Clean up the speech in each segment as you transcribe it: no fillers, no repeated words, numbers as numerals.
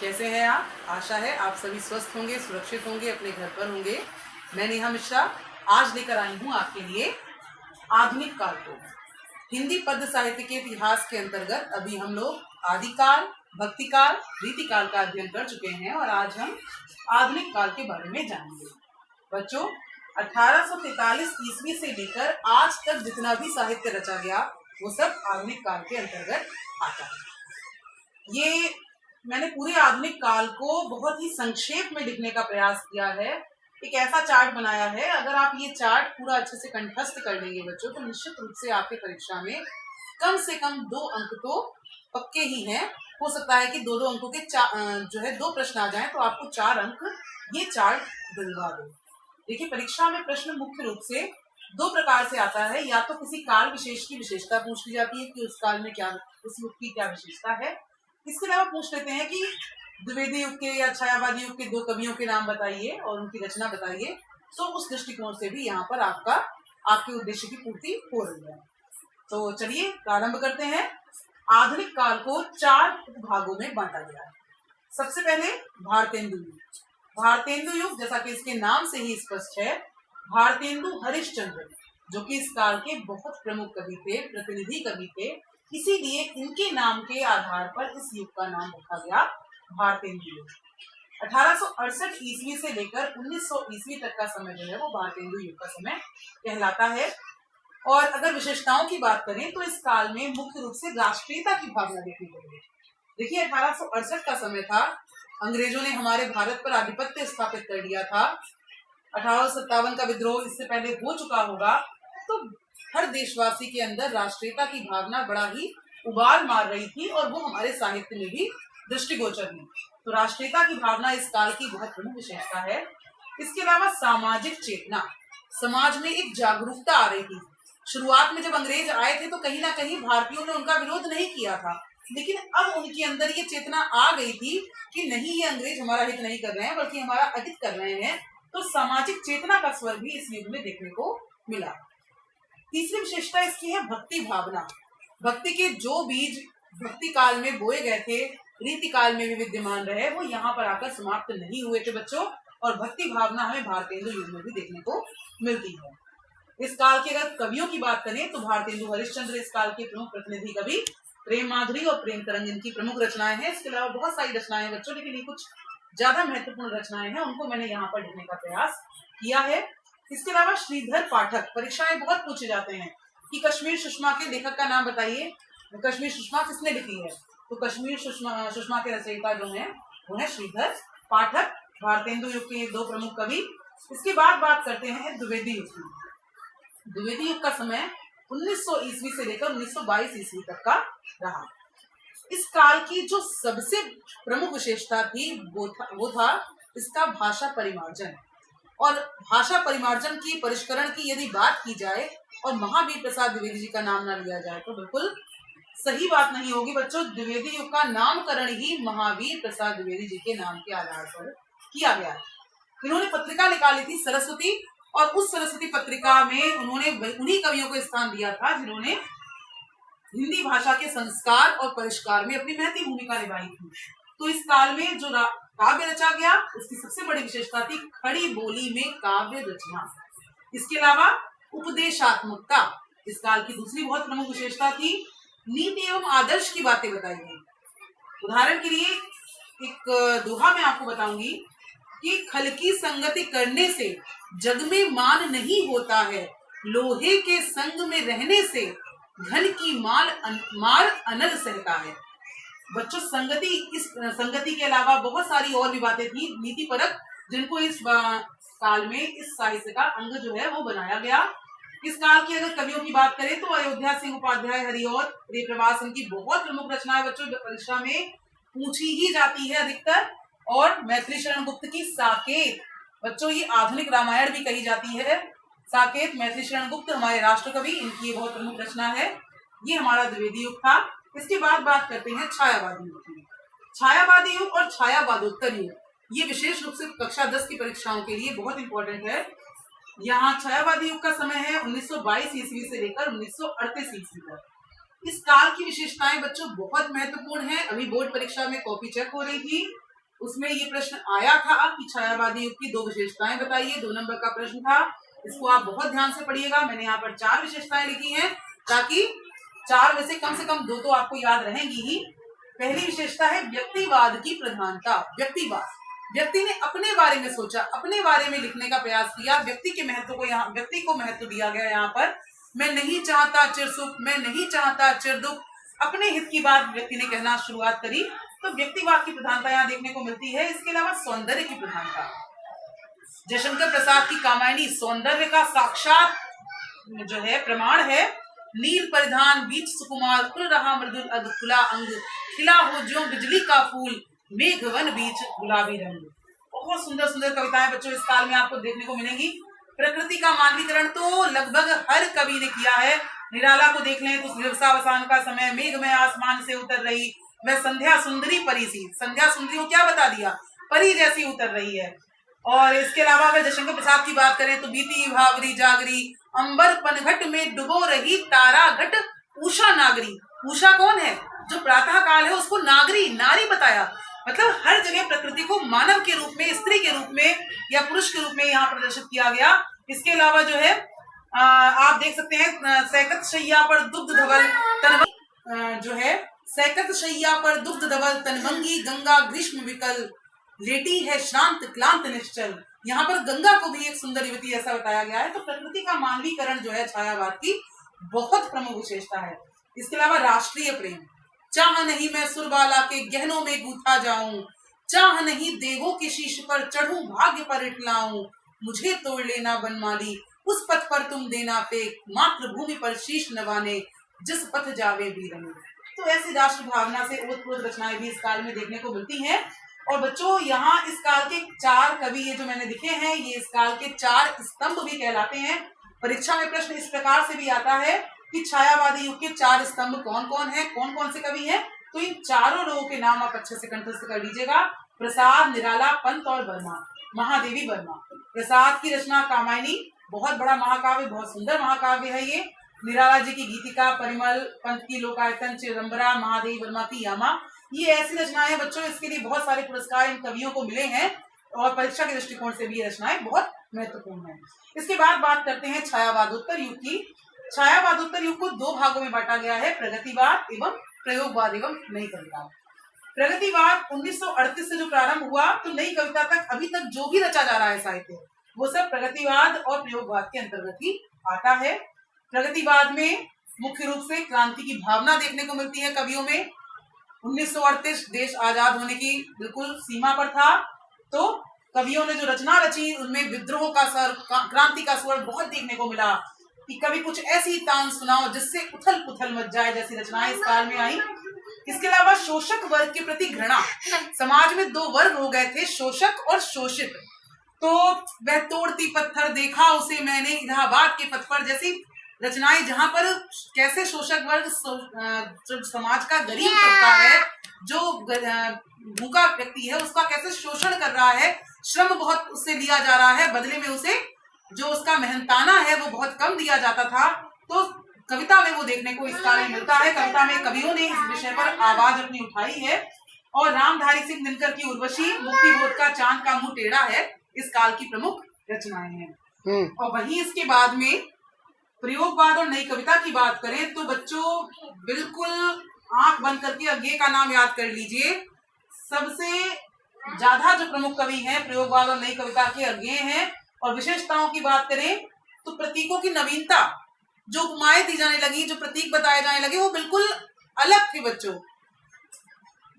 कैसे हैं आप? आशा है आप सभी स्वस्थ होंगे, सुरक्षित होंगे, अपने घर पर होंगे। मैं नेहा मिश्रा आज लेकर आई हूँ आपके लिए आधुनिक काल को। हिंदी पद्य साहित्य के इतिहास के अंतर्गत अभी हम लोग आदिकाल, भक्तिकाल, रीतिकाल का अध्ययन कर चुके हैं और आज हम आधुनिक काल के बारे में जानेंगे। बच्चों, 1843 ईस्वी से लेकर आज तक जितना भी साहित्य रचा गया वो सब आधुनिक काल के अंतर्गत आता है। ये मैंने पूरे आधुनिक काल को बहुत ही संक्षेप में लिखने का प्रयास किया है। एक ऐसा चार्ट बनाया है, अगर आप ये चार्ट पूरा अच्छे से कंठस्थ कर लेंगे बच्चों, तो निश्चित रूप से आपके परीक्षा में कम से कम 2 अंक तो पक्के ही हैं। हो सकता है कि 2-2 अंकों के जो है 2 प्रश्न आ जाएं, तो आपको 4 अंक ये चार्ट दिलवा दे। देखिए, परीक्षा में प्रश्न मुख्य रूप से 2 प्रकार से आता है। या तो किसी काल विशेष की विशेषता पूछ ली जाती है कि उस काल में क्या, उस युग की क्या विशेषता है। इसके अलावा पूछ लेते हैं कि द्विवेदी युग के या छायावादी युग के 2 कवियों के नाम बताइए और उनकी रचना बताइए। तो उस दृष्टिकोण से भी यहाँ पर आपके उद्देश्य की पूर्ति हो रही है। तो चलिए प्रारंभ करते हैं। आधुनिक काल को 4 भागों में बांटा गया है। सबसे पहले भारतेंदु युग। भारतेंदु युग, जैसा कि इसके नाम से ही स्पष्ट है, भारतेंदु हरिश्चंद्र जो कि इस काल के बहुत प्रमुख कवि थे, प्रतिनिधि कवि थे, इसीलिए इनके नाम के आधार पर इस युग का नाम रखा गया भारतेंदु युग। 1868 ईस्वी से लेकर 1900 ईस्वी तक का समय जो है वो भारतेंदु युग का समय कहलाता है। और अगर विशेषताओं की बात करें तो इस काल में मुख्य रूप से राष्ट्रीयता की भावना देखने को मिली। देखिए, 1868 का समय था, अंग्रेजों ने हमारे भारत पर आधिपत्य स्थापित कर लिया था। 1857 का विद्रोह इससे पहले हो चुका होगा। तो हर देशवासी के अंदर राष्ट्रीयता की भावना बड़ा ही उबाल मार रही थी और वो हमारे साहित्य में भी दृष्टिगोचर हुई। तो राष्ट्रीयता की भावना इस काल की बहुत प्रमुख विशेषता है। इसके अलावा सामाजिक चेतना, समाज में एक जागरूकता आ रही थी। शुरुआत में जब अंग्रेज आए थे तो कहीं ना कहीं भारतीयों ने उनका विरोध नहीं किया था, लेकिन अब उनके अंदर ये चेतना आ गई थी कि नहीं, ये अंग्रेज हमारा हित नहीं कर रहे हैं बल्कि हमारा अहित कर रहे हैं। तो सामाजिक चेतना का स्वर भी इस युग में देखने को मिला। तीसरी विशेषता इसकी है भक्ति भावना। भक्ति के जो बीज भक्ति काल में बोए गए थे, रीति काल में भी विद्यमान रहे, वो यहाँ पर आकर समाप्त नहीं हुए थे बच्चों। और भक्ति भावना हमें भारतेंदु युग में भी देखने को मिलती है। इस काल के अगर कवियों की बात करें तो भारतेंदु हरिश्चंद्र इस काल के प्रमुख प्रतिनिधि कवि, प्रेम माधुरी और प्रेम तरंग इनकी प्रमुख रचनाएं हैं। इसके अलावा बहुत सारी रचनाएं बच्चों, लेकिन ये कुछ ज्यादा महत्वपूर्ण रचनाएं हैं, उनको मैंने यहाँ पर लिखने का प्रयास किया है। इसके अलावा श्रीधर पाठक, परीक्षाएं बहुत पूछे जाते हैं कि कश्मीर सुषमा के लेखक का नाम बताइए, कश्मीर सुषमा किसने लिखी है। तो कश्मीर सुषमा के रचयिता जो हैं वो है श्रीधर पाठक, भारतेंदु युग के 2 प्रमुख कवि। इसके बाद बात करते हैं द्विवेदी युग की। द्विवेदी युग का समय 1900 ईस्वी से लेकर 1922 ईस्वी तक का रहा। इस काल की जो सबसे प्रमुख विशेषता थी वो था इसका भाषा परिमार्जन। और भाषा परिमार्जन की, परिष्करण की यदि बात की जाए और महावीर प्रसाद द्विवेदी जी का नाम ना लिया जाए तो बिल्कुल सही बात नहीं होगी बच्चों। द्विवेदी युग का नामकरण ही महावीर प्रसाद द्विवेदी जी के नाम के आधार पर किया गया है। इन्होंने पत्रिका निकाली थी सरस्वती, और उस सरस्वती पत्रिका में उन्होंने उन्हीं कवियों को स्थान दिया था जिन्होंने हिंदी भाषा के संस्कार और परिष्कार में अपनी महती भूमिका निभाई थी। तो इस काल में जो काव्य रचा गया उसकी सबसे बड़ी विशेषता थी खड़ी बोली में काव्य रचना। इसके अलावा उपदेशात्मकता इस काल की दूसरी बहुत प्रमुख विशेषता थी। नीति एवं आदर्श की बातें बताई गई। उदाहरण के लिए एक दोहा मैं आपको बताऊंगी कि खल की संगति करने से जग में मान नहीं होता है, लोहे के संग में रहने से धन की मार अनल सहता है। बच्चों, इस संगति के अलावा बहुत सारी और भी बातें थी नीति परक, जिनको इस काल में इस साहित्य का अंग जो है वो बनाया गया। इस काल की अगर कवियों की बात करें तो अयोध्या सिंह उपाध्याय, हरिऔध, प्रियप्रवास इनकी बहुत प्रमुख रचनाएं बच्चों परीक्षा में पूछी ही जाती है अधिकतर। और मैथिली शरण गुप्त की साकेत, बच्चों ये आधुनिक रामायण भी कही जाती है। साकेत, मैथिली शरण गुप्त हमारे राष्ट्रकवि, इनकी बहुत प्रमुख रचना है। ये हमारा द्विवेदी युग था। इसके बाद बात करते हैं छायावादी युग की। छायावादी युग और छायावादोत्तर युग ये विशेष रूप से कक्षा 10 की परीक्षाओं के लिए बहुत इंपॉर्टेंट है। यहाँ छायावादी युग का समय है 1922 ईस्वी से लेकर 1938 ईस्वी तक। इस काल की विशेषताएं बच्चों बहुत महत्वपूर्ण है। अभी बोर्ड परीक्षा में कॉपी चेक हो रही थी उसमें ये प्रश्न आया था कि छायावादी युग की 2 विशेषताएं बताइए। 2 नंबर का प्रश्न था, इसको आप बहुत ध्यान से पढ़िएगा। मैंने यहाँ पर 4 विशेषताएं लिखी हैं ताकि 4 में से कम 2 तो आपको याद रहेंगी ही। पहली विशेषता है व्यक्तिवाद की प्रधानता। व्यक्तिवाद, व्यक्ति ने अपने बारे में सोचा, अपने बारे में लिखने का प्रयास किया। व्यक्ति के महत्व को यहाँ, व्यक्ति को महत्व दिया गया यहाँ पर। मैं नहीं चाहता चिर सुख, मैं नहीं चाहता चिर दुख, अपने हित की बात व्यक्ति ने कहना शुरुआत करी, तो व्यक्तिवाद की प्रधानता यहाँ देखने को मिलती है। इसके अलावा सौंदर्य की प्रधानता। जयशंकर प्रसाद की कामायनी सौंदर्य का साक्षात जो है प्रमाण है। नील परिधान बीच सुकुमार, खुल रहा मृदुल अग, खुला अंग, खिला हो ज्यों बिजली का फूल, मेघवन बीच गुलाबी रंग। बहुत सुंदर सुंदर कविताएं बच्चों इस काल में आपको देखने को मिलेंगी। प्रकृति का मानवीकरण तो लगभग हर कवि ने किया है। निराला को देख लें तो दिवसावसान का समय, मेघ में आसमान से उतर रही वह संध्या सुंदरी परी सी। संध्या सुंदरी को क्या बता दिया, परी जैसी उतर रही है। और इसके अलावा अगर जयशंकर प्रसाद की बात करें तो बीती भावरी जागरी, अंबर पनघट में डुबो रही तारा घट, उषा नागरी। उषा कौन है, जो प्रातः काल है उसको नागरी, नारी बताया। मतलब हर जगह प्रकृति को मानव के रूप में, स्त्री के रूप में या पुरुष के रूप में यहाँ प्रदर्शित किया गया। इसके अलावा जो है आप देख सकते हैं सैकत शैया पर दुग्ध धवल तनवंगी, जो है सैकत शैया पर दुग्ध धवल तनवंगी, गंगा ग्रीष्म विकल लेटी है श्रांत क्लांत निश्चल। यहाँ पर गंगा को भी एक सुंदर युवती ऐसा बताया गया है। तो प्रकृति का मानवीकरण जो है छायावाद की बहुत प्रमुख विशेषता है। इसके अलावा राष्ट्रीय प्रेम। चाह नहीं मैं सुरबाला के गहनों में गूथा जाऊं, चाह नहीं देवों के शीश पर चढ़ूं भाग्य पर इठलाऊं, मुझे तोड़ लेना बनमाली उस पथ पर तुम देना फेंक, मातृभूमि पर शीश नवाने जिस पथ जावे वीरन। तो ऐसी राष्ट्र भावना से ओतप्रोत रचनाएं भी इस काल में देखने को मिलती हैं। और बच्चों यहाँ इस काल के 4 कवि ये जो मैंने लिखे हैं, ये इस काल के 4 स्तंभ भी कहलाते हैं। परीक्षा में प्रश्न इस प्रकार से भी आता है कि छायावादी युग के 4 स्तंभ कौन कौन है, कौन कौन से कवि हैं। तो इन चारों लोगों के नाम आप अच्छे से कंठस्थ कर लीजिएगा। प्रसाद, निराला, पंत और वर्मा, महादेवी वर्मा। प्रसाद की रचना कामायनी बहुत बड़ा महाकाव्य, बहुत सुंदर महाकाव्य है ये। निराला जी की गीतिका, परिमल, पंत की लोकायतन, चिदंबरा, महादेवी वर्मा की यामा, ये ऐसी रचनाएं हैं बच्चों, इसके लिए बहुत सारे पुरस्कार इन कवियों को मिले हैं और परीक्षा के दृष्टिकोण से भी ये रचनाएं बहुत महत्वपूर्ण है। इसके बाद बात करते हैं छायावादोत्तर युग की। छायावादोत्तर युग को 2 भागों में बांटा गया है, प्रगतिवाद एवं प्रयोगवाद एवं नई कविता। प्रगतिवाद 1938 से जो प्रारंभ हुआ, तो नई कविता तक अभी तक जो भी रचा जा रहा है साहित्य, वो सब प्रगतिवाद और प्रयोगवाद के अंतर्गत ही आता है। प्रगतिवाद में मुख्य रूप से क्रांति की भावना देखने को मिलती है कवियों में। 1938 देश आजाद होने की बिल्कुल सीमा पर था, तो कवियों ने जो रचना रची उनमें विद्रोह का स्वर, क्रांति का स्वर बहुत देखने को मिला कि कभी कुछ ऐसी तान सुनाओ जिससे उथल पुथल मच जाए, जैसी रचनाएं इस काल में आई। इसके अलावा शोषक वर्ग के प्रति घृणा। समाज में 2 वर्ग हो गए थे, शोषक और शोषित। तो वह तोड़ती पत्थर देखा उसे मैंने इलाहाबाद के पथ पर, जैसी रचनाएं जहां पर कैसे शोषक वर्ग, समाज का गरीब तबका है, जो भूखा व्यक्ति है, उसका कैसे शोषण कर रहा है, श्रम बहुत उससे लिया जा रहा है, बदले में उसे जो उसका मेहनताना है वो बहुत कम दिया जाता था। तो कविता में वो देखने को इस काल में मिलता है। कविता में कवियों ने इस विषय पर आवाज अपनी उठाई है। और रामधारी सिंह दिनकर की उर्वशी, मुक्तिबोध का चांद का मुंह टेढ़ा है, इस काल की प्रमुख रचनाएं हैं। और वहीं इसके बाद में प्रयोगवाद और नई कविता की बात करें तो बच्चों बिल्कुल आंख बंद करके अज्ञे का नाम याद कर लीजिए। सबसे ज्यादा जो प्रमुख कवि हैं प्रयोगवाद और नई कविता के अज्ञे हैं। और विशेषताओं की बात करें तो प्रतीकों की नवीनता, जो उपमाएं दी जाने लगी, जो प्रतीक बताए जाने लगे, वो बिल्कुल अलग थे बच्चों।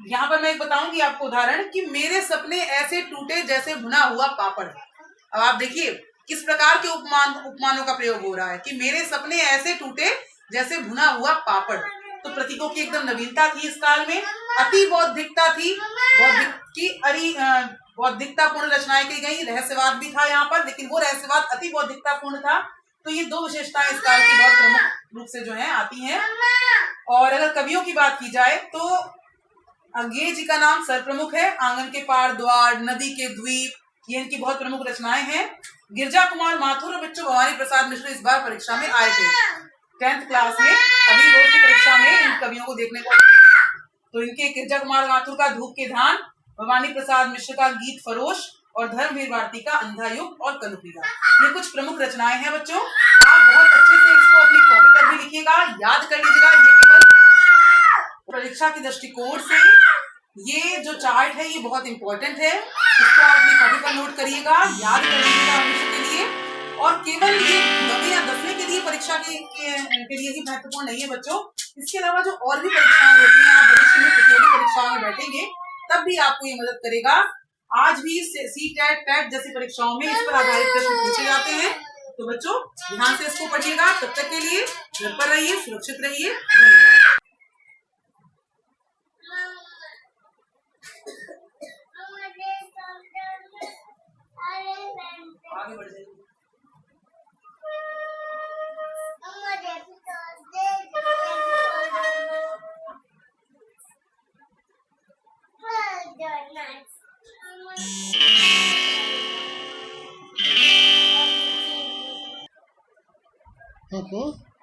यहाँ पर मैं एक बताऊंगी आपको उदाहरण कि मेरे सपने ऐसे टूटे जैसे भुना हुआ पापड़। अब आप देखिए किस प्रकार के उपमानों का प्रयोग हो रहा है कि मेरे सपने ऐसे टूटे जैसे भुना हुआ पापड़। तो प्रतीकों की एकदम नवीनता थी इस काल में। अति बौद्धिकता थी, बौद्धिकता पूर्ण रचनाएं की गई। रहस्यवाद भी था यहाँ पर, लेकिन वो रहस्यवाद अति बौद्धिकता पूर्ण था। तो ये 2 विशेषताएं इस काल की बहुत प्रमुख रूप से जो है आती हैं। और अगर कवियों की बात की जाए तो अंग्रेज जी का नाम सर्वप्रमुख है। आंगन के पार द्वार, नदी के द्वीप, ये इनकी बहुत प्रमुख रचनाएं हैं। गिरजा कुमार माथुर और बच्चों भवानी प्रसाद मिश्र इस बार परीक्षा में आए थे 10th क्लास में। अभी बोर्ड की परीक्षा में इन कवियों को देखने को, तो इनके गिरजा कुमार माथुर का धूप के धान, भवानी प्रसाद मिश्र का गीत फरोश और धर्मवीर भारती का अंधा युग और कनुप्रिया। ये कुछ प्रमुख रचनाएं हैं बच्चों। आप बहुत अच्छे से इसको अपनी कॉपी पर भी लिखिएगा, याद कर लीजिएगा। ये केवल परीक्षा के दृष्टिकोण से ये जो चार्ट है ये बहुत इंपॉर्टेंट है। इसको आप अपनी कॉपी पर नोट करिएगा, याद कर लीजिएगा भविष्य के लिए। और केवल ये 9वीं या 10वीं के लिए परीक्षा के लिए ही महत्वपूर्ण नहीं है बच्चों। इसके अलावा जो और भी परीक्षाएं होती हैं, आप भविष्य में प्रतियोगी परीक्षाओं में बैठेंगे तब भी आपको ये मदद करेगा। आज भी सीटेट टेट जैसी परीक्षाओं में इस पर आधारित प्रश्न पूछे जाते हैं। तो बच्चों ध्यान से इसको पढ़िएगा। तब तक के लिए घर पर रहिए, सुरक्षित रहिए। धन्यवाद। आगे बढ़ जाइए। Okay.